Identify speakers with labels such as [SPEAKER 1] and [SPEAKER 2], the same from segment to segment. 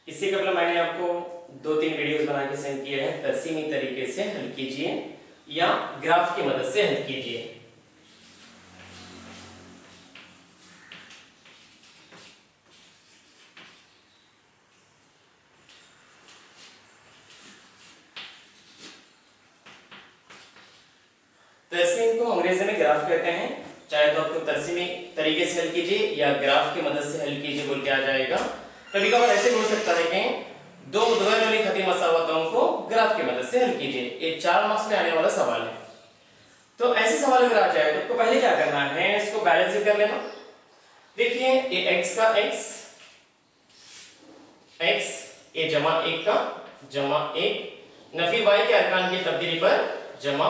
[SPEAKER 1] इससे कबल मैंने आपको 2-3 वीडियोस बना के सेंड किए हैं। तरसीमी तरीके से हल कीजिए या ग्राफ की मदद से हल कीजिए। तरसीम को अंग्रेजी में ग्राफ कहते हैं। चाहे तो आपको तरसीमी तरीके से हल कीजिए या ग्राफ की मदद से हल कीजिए बोल के आ जाएगा। कभी कभार ऐसे भी हो सकता है कि दो मुतगैर वाली खती मसावतों को ग्राफ की मदद से हल कीजिए। ये 4 मार्क्स में आने वाला सवाल है। तो ऐसे सवाल अगर आ जाए तो आपको पहले क्या करना है, इसको बैलेंस कर लेना। देखिए ये x का x ये जमा 1 का जमा 1 नफी y के अरकान की तब्दीली पर जमा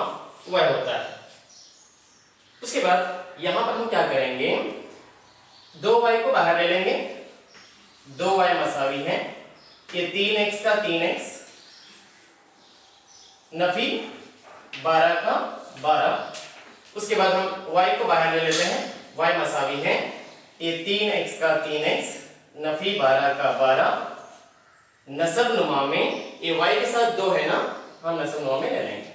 [SPEAKER 1] y होता है। उसके बाद यहां पर हम क्या करेंगे, 2y को बाहर ले लेंगे। 2y मसावी है ये 3x का 3x नफी 12 का 12। उसके बाद हम y को बाहर ले लेते हैं। y मसावी है ये 3x का 3x नफी 12 का 12। नसब नुमा में ये y के साथ 2 है ना, हम नसब नुमा में ले लेंगे।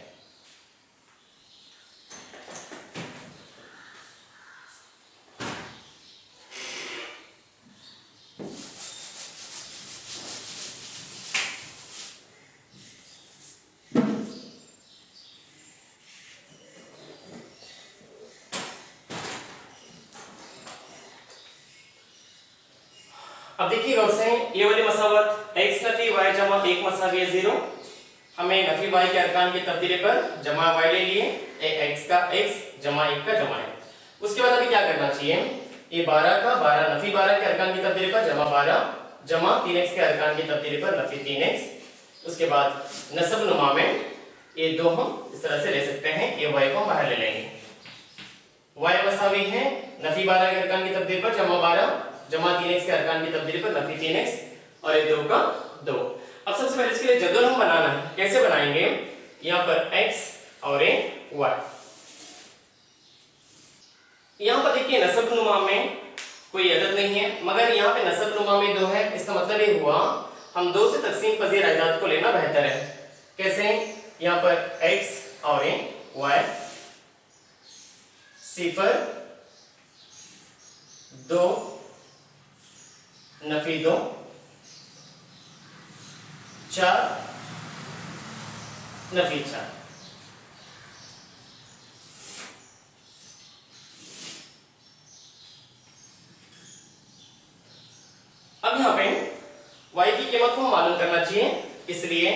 [SPEAKER 1] अब देखिए गौर से ये वाली मसावत x नफी y जमा 1 मसावी है 0। हमें नफी y के अरकान की तब्दीली पर जमा y ले लिए, x का x जमा 1 का जमा 1। उसके बाद अभी क्या करना चाहिए, ये 12 का 12 नफी 12 के अरकान की तब्दीली पर जमा 12 जमा 3x के अरकान की तब्दीली पर नफी 3x। उसके बाद नसब नुमा में ये 2 हम इस तरह से ले सकते हैं। ये y को हम बाहर ले लेंगे। y मसावी है नफी 12 के अरकान की तब्दीली पर जमा 12 जमा 3x के अरकान की तब्दीली पर नफी 3x और ये 2 का 2। अब सबसे पहले इसके लिए जदवल हम बनाना है। कैसे बनाएंगे, यहाँ पर x और ये y। यहाँ पर देखिए नसब नुमा में कोई अदद नहीं है, मगर यहाँ पे नसब नुमा में 2 है। इसका मतलब ये हुआ हम 2 से तकसीम पजीर अदाद को लेना बेहतर है। कैसे, यहाँ पर x और ये y 0 2 नफी 2 4 नफी 4। अब यहां पे y की कीमत को मालूम करना चाहिए, इसलिए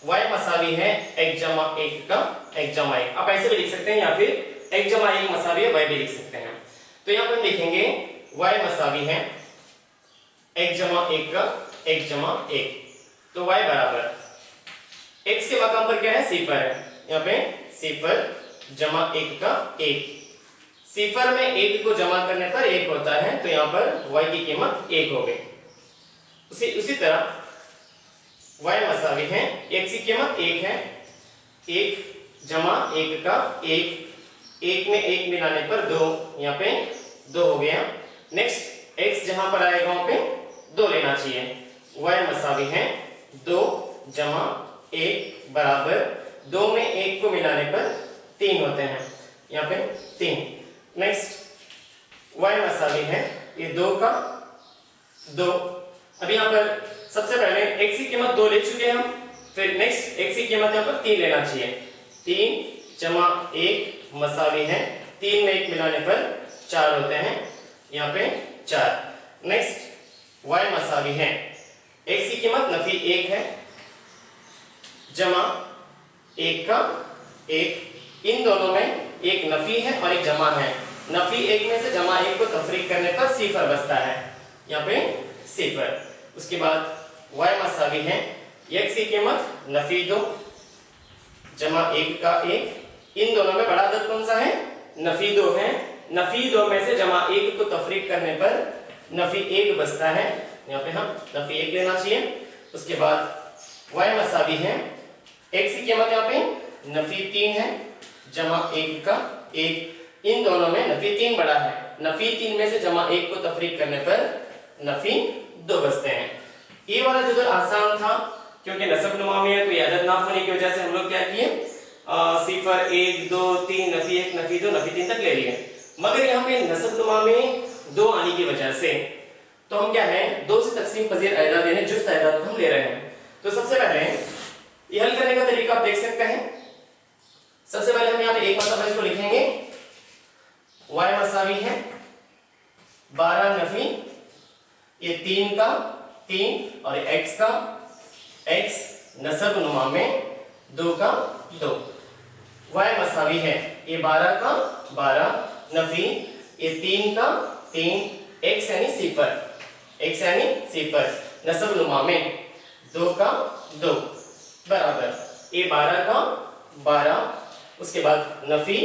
[SPEAKER 1] y मसावी है x जमा 1 का x जमा 1। आप ऐसे भी लिख सकते हैं या फिर x जमा 1 मसावी है y भी लिख सकते हैं। तो यहां पर हम लिखेंगे y मसावी है x जमा 1 का x जमा 1। तो y बराबर x के मकाम पर क्या है, 0 है। यहाँ पे 0 जमा 1 का 1। 0 में 1 को जमा करने पर 1 होता है, तो यहाँ पर y की कीमत 1 हो गई। उसी तरह y मसावी है x की कीमत 1 है। 1 जमा 1 का 1 1 में 1 मिलाने पर 2, यहाँ पे 2 हो गया। नेक्स्ट x जहां पर आएगा वहां पे 2 लेना चाहिए। y मसावी है 2 जमा 1 बराबर 2 में 1 को मिलाने पर 3 होते हैं, यहाँ पे 3। नेक्स्ट y मसावी है ये 2 का 2। अब यहाँ पर सबसे पहले x की कीमत 2 ले चुके हैं हम, फिर नेक्स्ट x की कीमत यहाँ पर 3 लेना चाहिए। 3 जमा 1 मसावी है 3 में 1 मिलाने पर 4 होते हैं, यहाँ पे 4। नेक्स्ट y मसावी है x की कीमत नफी 1 है जमा 1 का 1। इन दोनों में एक नफी है और एक जमा है। नफी 1 में से जमा 1 को तफरीक करने पर 0 बचता है, यहाँ पे 0। उसके बाद y मसावी है x की कीमत नफी 2 जमा 1 का 1। इन दोनों में बड़ा अदद कौन सा है, नफी 2 है। नफी 2 में से जमा 1 को तफरीक करने पर नफी 1 बचता है, यहाँ पे हम नफी 1 लेना चाहिए। उसके बाद y मसावी है x की कीमत यहाँ पे नफी 3 है जमा 1 का 1। इन दोनों में नफी 3 बड़ा है। नफी 3 में से जमा 1 को तफरीक करने पर नफी 2 बचते हैं। ये वाला जदुल आसान था क्योंकि नसब नुमा में कोई अदद ना होने की वजह से हम लोग क्या किए, सिफर 1 2 3 नफी 1 नफी 2 नफी 3 तक ले लिए। मगर यहाँ पे नसब नुमा में 2 आने की वजह से तो हम क्या है 2 से तकसीम पजीर अदाद यानी जुस्त अदाद को हम ले रहे हैं। तो सबसे पहले ये हल करने का तरीका आप देख सकते हैं। सबसे पहले हम यहाँ पे एक मतलब इसको लिखेंगे, y मसावी है 12 नफी ये 3 का 3 और x का x नसब नुमा में 2 का 2, y मसावी है ये 12 का 12 नफी ये 3 का 3 x यानी सिफर, x यानी सिफर नसब नुमा में 2 का 2 बराबर ये 12 का 12 उसके बाद नफी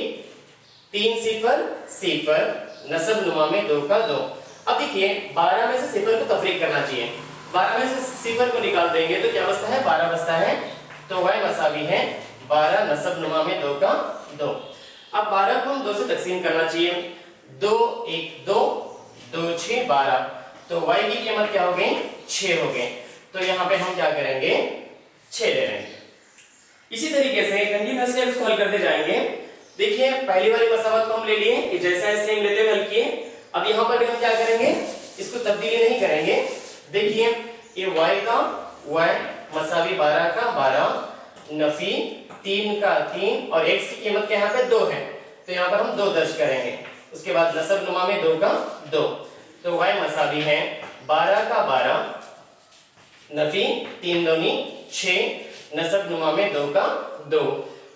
[SPEAKER 1] 3 सिफर सिफर नसब नुमा में 2 का 2। अब देखिए 12 में से सिफर को तफरीक करना चाहिए, 12 में से सिफर को निकाल देंगे तो क्या बचता है 12 बचता है। तो y मसावी है 12 नसब नुमा में 2 का 2। अब 12 को हम 2 से तकसीम करना चाहिए, 2 1 2 2 6 12, तो y की कीमत क्या हो गई 6 हो गए। तो यहाँ पे हम क्या करेंगे 6 ले लेंगे। इसी तरीके से कंटिन्यूअसली इसको हल करते जाएंगे। देखिए पहली वाली मसावत को हम ले लिए, ये जैसा है सेम लेते हुए हल किए। अब यहाँ पर भी हम क्या करेंगे इसको तब्दीली नहीं करेंगे। देखिए ये y का y मसावी 12 का 12 नफी 3 का 3 और x की कीमत क्या यहाँ पे 2 है, तो यहाँ पर हम 2 दर्ज करेंगे। उसके बाद नसब नुमा में 2 का 2, तो y मसावी है 12 का 12 नफी 3 दूनी 6 नसब नुमा में 2 का 2।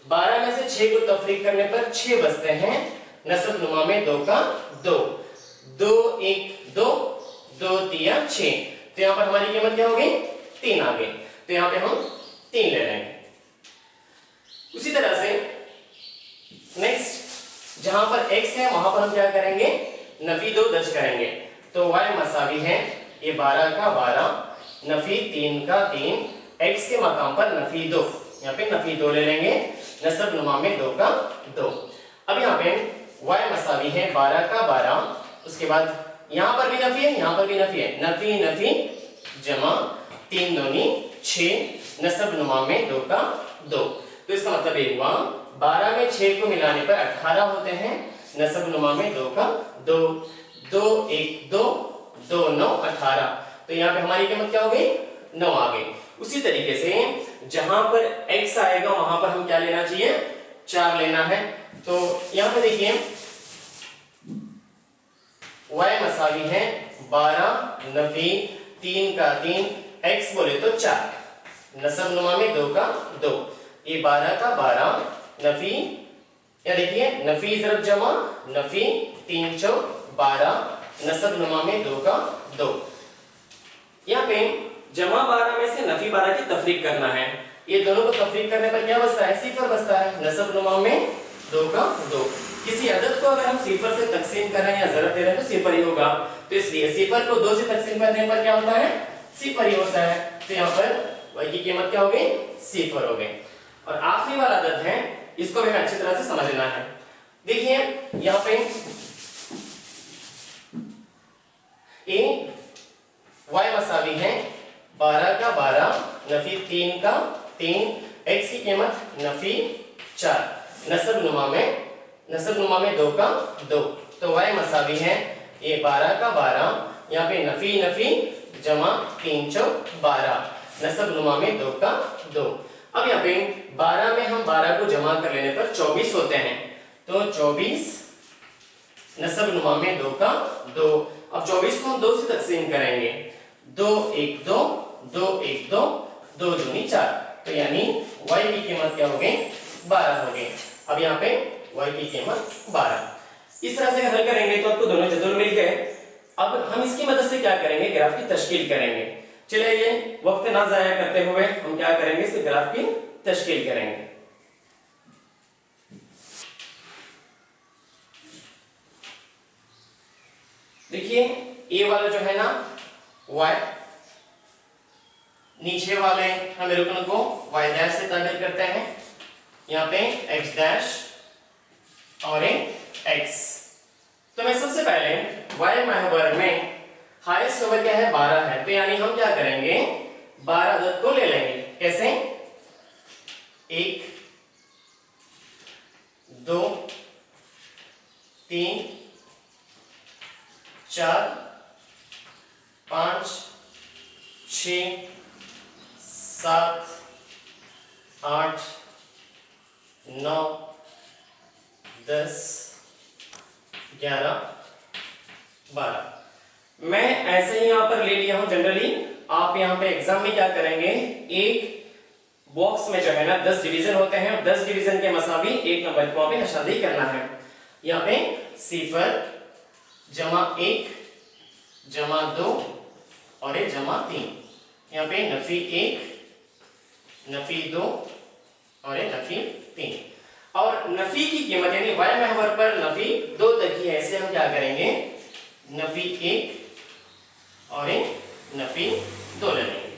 [SPEAKER 1] 12 में से 6 को तफरीक करने पर 6 बचते हैं, नसब नुमा में 2 का 2, 2 1 2 2 3 6, तो यहाँ पर हमारी कीमत क्या हो गई 3 आ गई। तो यहाँ पे हम 3 ले लेंगे। उसी तरह से नेक्स्ट जहां पर x है वहां पर हम क्या करेंगे नफी 2 दर्ज करेंगे। तो y मसावी है ये 12 का 12 नफी 3 का 3 x के मकाम पर नफी 2, यहाँ पे नफी 2 ले लेंगे, नसब नुमा में 2 का 2। अब यहाँ पे y मसावी है 12 का 12, उसके बाद यहाँ पर भी नफी है यहाँ पर भी नफी है, नफी नफी जमा 3 दूनी 6 नसब नुमा में 2 का 2। तो इसका मतलब ये हुआ 12 में 6 को मिलाने पर 18 होते हैं, नसब नुमा में 2 का 2, 2 1 2 2 9 18, तो यहाँ पे हमारी कीमत क्या हो गई 9 आ गई। उसी तरीके से जहां पर x आएगा वहां पर हम क्या लेना चाहिए 4 लेना है। तो यहाँ पे देखिए y मसावी है 12 नफी 3 का 3 x बोले तो 4 नसब नुमा में 2 का 2, ये 12 का 12 नफी या देखिए नफी ज़रब जमा नफी 3 चौक 12 नसब नुमा में 2 का 2। यहाँ पे जमा 12 में से नफी 12 की तफरीक करना है, ये दोनों को तफरीक करने पर क्या बचता है सिफर बचता है, नसब नुमा में 2 का 2। किसी अदद को अगर हम सिफर से तकसीम कर रहे हैं या ज़रब दे रहे हैं तो सिफर ही होगा, तो इसलिए सिफर को 2 से तकसीम करने पर क्या होता है सिफर ही होता है। तो यहाँ पर y की कीमत क्या हो गई सिफर हो गई। और आखिरी वाला अदद है इसको भी हमें अच्छी तरह से समझना है। देखिए यहाँ पे ए y मसावी है 12 का 12 नफी 3 का 3 x की कीमत नफी 4 नसब नुमा में 2 का 2, तो y मसावी है ये 12 का 12 यहाँ पे नफी नफी जमा 3 चौक 12 नसब नुमा में 2 का 2। अब यहाँ पे 12 में हम 12 को जमा कर लेने पर 24 होते हैं, तो 24 नसब नुमा में 2 का 2। अब 24 को हम 2 से तकसीम करेंगे, 2 1 2 2 1 2 2 दूनी 4, तो यानी y की कीमत क्या हो गई 12 हो गई। अब यहाँ पे y की कीमत 12। इस तरह से हल करेंगे तो आपको दोनों जदुल मिल गए। अब हम इसकी मदद से क्या करेंगे ग्राफ की तश्कील करेंगे। चलिए ये वक्त ना जाया करते हुए हम क्या करेंगे इस ग्राफ की तश्कील करेंगे। देखिए ये वाला जो है ना y, नीचे वाले हम रुकन को y डैश से ताबिर करते हैं, यहाँ पे x डैश और x। तो मैं सबसे पहले y महवर में हाईएस्ट नंबर क्या है 12 है, तो यानी हम क्या करेंगे 12 अदद को ले लेंगे। कैसे 1 2 3 4 5 6 7 8 9 10 11 12। मैं ऐसे ही यहां पर ले लिया हूं जनरली। आप यहां पे एग्जाम में क्या करेंगे, एक बॉक्स में जो है ना 10 डिवीजन होते हैं, 10 डिवीजन के मसावी एक नंबर को आप निशानदेही करना है। यहाँ पे 0 जमा 1 जमा 2 और 1 जमा 3। यहाँ पे नफी 1 नफी 2 और 1 नफी 3। और नफी की कीमत यानी वाई महवर पर नफी 2 तक ही है, इसलिए हम क्या करेंगे नफी 1 और 1 नफी 2 ले लेंगे।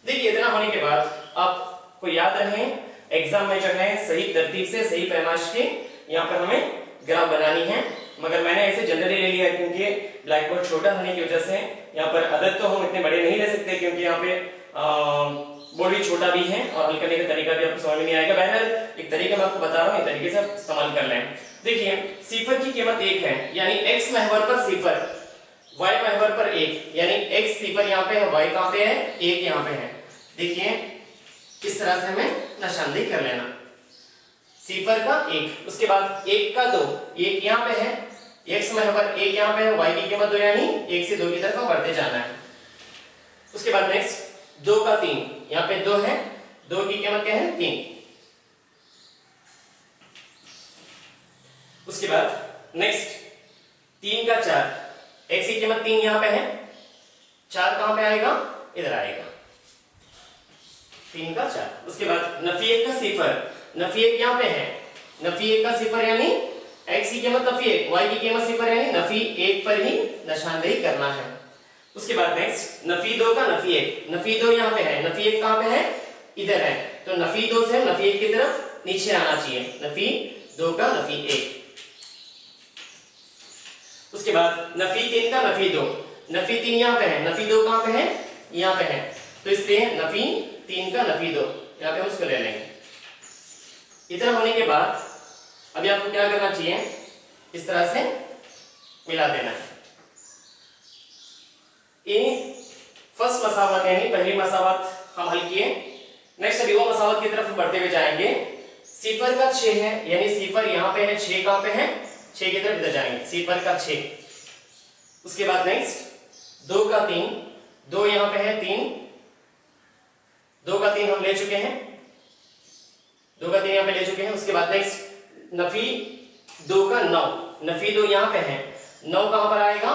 [SPEAKER 1] देखिए इतना होने के बाद आपको याद रहे एग्जाम में जो है सही तरतीब से सही पैमाइश के यहाँ पर हमें ग्राफ बनानी है, मगर मैंने ऐसे जनरली ले लिया क्योंकि ब्लैक बोर्ड छोटा होने की वजह से यहाँ पर अदद तो हम इतने बड़े नहीं ले सकते, क्योंकि यहाँ पे बोर्ड भी छोटा भी है और हल करने का तरीका भी आपको समझ में नहीं आएगा। बहरहाल एक तरीका मैं आपको बता रहा हूँ, इस तरीके से आप इस्तेमाल कर लें। देखिए 0 की कीमत 1 है, यानी x महवर पर 0, y महवर पर 1, यानी x 0 यहाँ पे है, y कहाँ पे है 1 यहाँ पे है। देखिए इस तरह से हमें निशानदेही कर लेना, 0 का 1, उसके बाद 1 का 2, 1 यहाँ पे है, x महवर 1 यहाँ पे है, y की कीमत 2, यानी 1 से 2 की तरफ हम बढ़ते जाना है। उसके बाद नेक्स्ट 2 का 3, यहाँ पे 2 है, 2 की कीमत क्या है 3। उसके बाद नेक्स्ट 3 का 4, x की कीमत 3 यहाँ पे है, 4 कहां पे आएगा इधर आएगा, 3 का 4। उसके बाद नफी 1 का 0, नफी 1 यहाँ पे है, नफी 1 का 0 यानी x की कीमत नफी 1, y की कीमत 0 यानी नफी 1 पर ही निशानदेही करना है। उसके बाद नेक्स्ट नफी 2 का नफी 1, नफी 2 यहाँ पे है, नफी 1 कहां पे है इधर है, तो नफी 2 से नफी 1 की तरफ नीचे आना चाहिए, नफी 2 का नफी 1। उसके बाद नफी 3 का नफी 2, नफी 3 यहाँ पे है, नफी 2 कहां पे है यहाँ पे है, तो इसलिए नफी 3 का नफी 2 यहाँ पे हम उसको ले लेंगे। इतना होने के बाद अभी आपको क्या करना चाहिए, इस तरह से मिला देना है। फर्स्ट मसावत यानी पहली मसावत हम हल किए। नेक्स्ट अभी वो मसावत की तरफ बढ़ते हुए जाएंगे। 0 का 6 है, यानी 0 यहाँ पे है, 6 कहां पे है 6 की तरफ इधर जाएंगे, 0 का 6। उसके बाद नेक्स्ट 2 का 3, 2 यहाँ पे है 3, 2 का 3 हम ले चुके हैं, 2 का 3 यहाँ पे ले चुके हैं। उसके बाद नेक्स्ट नफी 2 का 9, नफी 2 यहाँ पे है, 9 कहां पर आएगा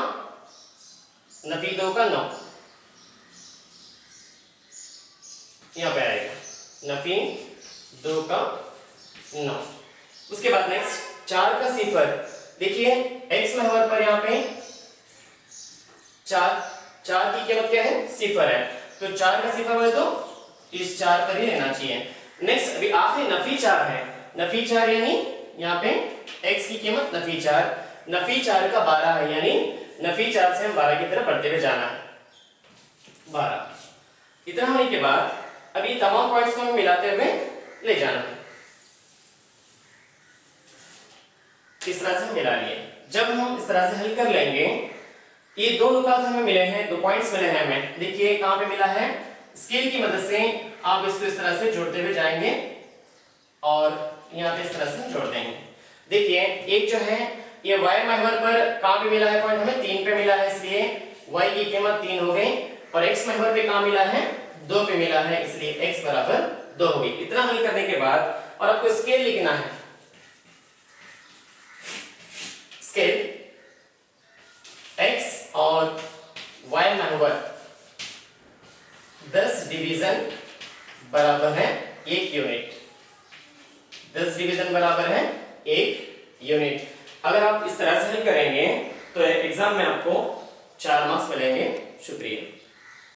[SPEAKER 1] नफी 2 का 9 यहाँ पे आएगा, नफी 2 का 9। उसके बाद नेक्स्ट 4 का 0, देखिए x महवर पर यहाँ पे 4 की कीमत क्या है 0 है, तो 4 का 0 है तो इस 4 पर ही रहना चाहिए। नेक्स्ट अभी आखिरी नफी 4 है, नफी 4 यानी यहाँ पे x की कीमत नफी 4, नफी 4 का 12 है, यानी नफी 4 से हम 12 की तरफ बढ़ते हुए जाना है 12। इतना होने के बाद अभी तमाम पॉइंट्स को हमें मिलाते हुए ले जाना है। इस तरह से मिला लिए, जब हम इस तरह से हल कर लेंगे, ये 2 नुकात हमें मिले हैं, 2 पॉइंट्स मिले हैं हमें। देखिए कहां पे मिला है, स्केल की मदद से आप इसको इस तरह से जोड़ते हुए जाएंगे और यहाँ पे इस तरह से जोड़ देंगे। देखिए एक जो है ये y महवर पर कहां पे मिला है पॉइंट, हमें 3 पे मिला है, इसलिए y की कीमत 3 हो गई, और x महवर पे कहां मिला है 2 पे मिला है, इसलिए x बराबर 2 हो गई। इतना हल करने के बाद और आपको स्केल लिखना है, स्केल x और y महवर 10 डिवीजन बराबर है 1 यूनिट, 10 डिवीजन बराबर है 1 यूनिट। अगर आप इस तरह से हल करेंगे तो एग्जाम में आपको 4 मार्क्स मिलेंगे। शुक्रिया।